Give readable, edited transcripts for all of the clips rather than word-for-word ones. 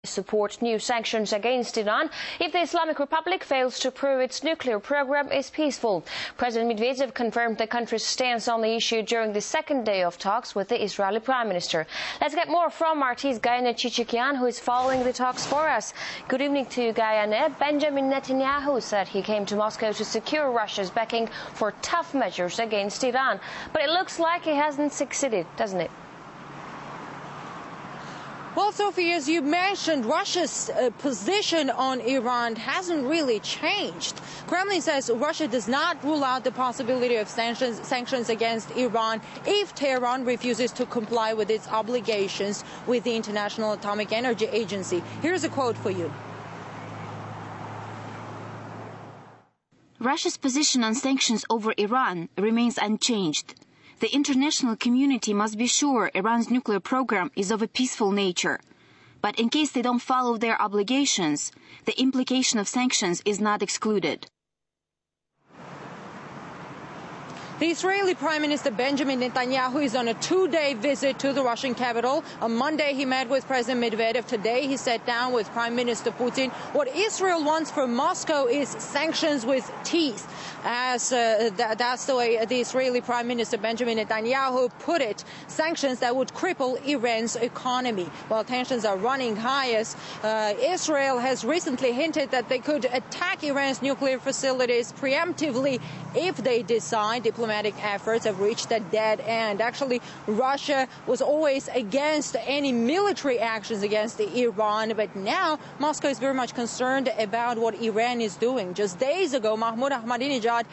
support new sanctions against Iran if the Islamic Republic fails to prove its nuclear program is peaceful. President Medvedev confirmed the country's stance on the issue during the second day of talks with the Israeli Prime Minister. Let's get more from RT's Gayane Chichikian, who is following the talks for us. Good evening to you, Gayane. Benjamin Netanyahu said he came to Moscow to secure Russia's backing for tough measures against Iran. But it looks like he hasn't succeeded, doesn't it? Well, Sophie, as you mentioned, Russia's position on Iran hasn't really changed. Kremlin says Russia does not rule out the possibility of sanctions against Iran if Tehran refuses to comply with its obligations with the International Atomic Energy Agency. Here's a quote for you. Russia's position on sanctions over Iran remains unchanged. The international community must be sure Iran's nuclear program is of a peaceful nature. But in case they don't follow their obligations, the implication of sanctions is not excluded. The Israeli Prime Minister Benjamin Netanyahu is on a two-day visit to the Russian capital. On Monday, he met with President Medvedev. Today, he sat down with Prime Minister Putin. What Israel wants from Moscow is sanctions with teeth. That's the way the Israeli Prime Minister Benjamin Netanyahu put it. Sanctions that would cripple Iran's economy. While tensions are running high, as Israel has recently hinted that they could attack Iran's nuclear facilities preemptively if they decide. Diplomatic efforts have reached a dead end. Actually, Russia was always against any military actions against Iran, but now Moscow is very much concerned about what Iran is doing. Just days ago, Mahmoud Ahmadinejad,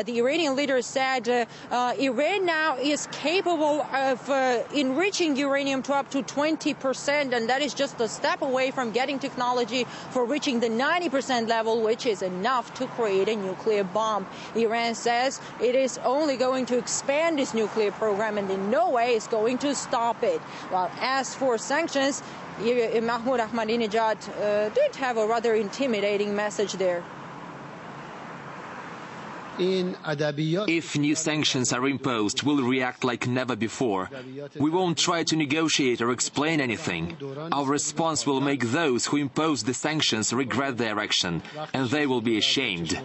the Iranian leader, said Iran now is capable of enriching uranium to up to 20%, and that is just a step away from getting technology for reaching the 90% level, which is enough to create a nuclear bomb. Iran says it is only going to expand its nuclear program and in no way is going to stop it. While as for sanctions, Mahmoud Ahmadinejad did have a rather intimidating message there. If new sanctions are imposed, we'll react like never before. We won't try to negotiate or explain anything. Our response will make those who impose the sanctions regret their action, and they will be ashamed.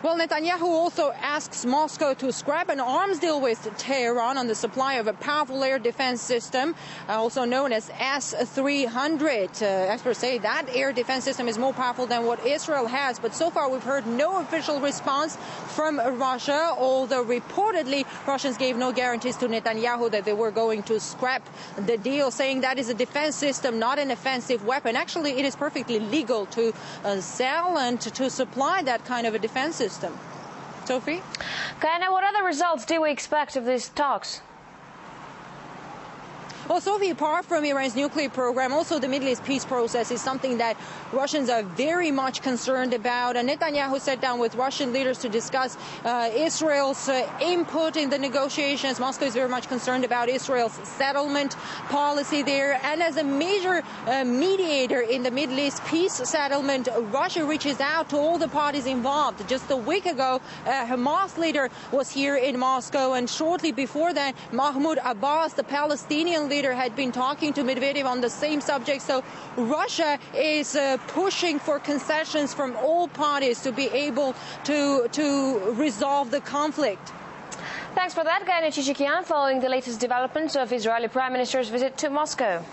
Well, Netanyahu also asks Moscow to scrap an arms deal with Tehran on the supply of a powerful air defense system, also known as S-300. Experts say that air defense system is more powerful than what Israel has, but so far we've heard no official response from Russia, although reportedly Russians gave no guarantees to Netanyahu that they were going to scrap the deal, saying that is a defense system, not an offensive weapon. Actually, it is perfectly legal to sell and to supply that kind of a defense system. Sophie? Gayane, what other results do we expect of these talks? Well, Sophie, apart from Iran's nuclear program, also the Middle East peace process is something that Russians are very much concerned about. And Netanyahu sat down with Russian leaders to discuss Israel's input in the negotiations. Moscow is very much concerned about Israel's settlement policy there. And as a major mediator in the Middle East peace settlement, Russia reaches out to all the parties involved. Just a week ago, Hamas leader was here in Moscow. And shortly before that, Mahmoud Abbas, the Palestinian leader, had been talking to Medvedev on the same subject. So Russia is pushing for concessions from all parties to be able to resolve the conflict. Thanks for that, Gayane Chichikian, following the latest developments of Israeli Prime Minister's visit to Moscow.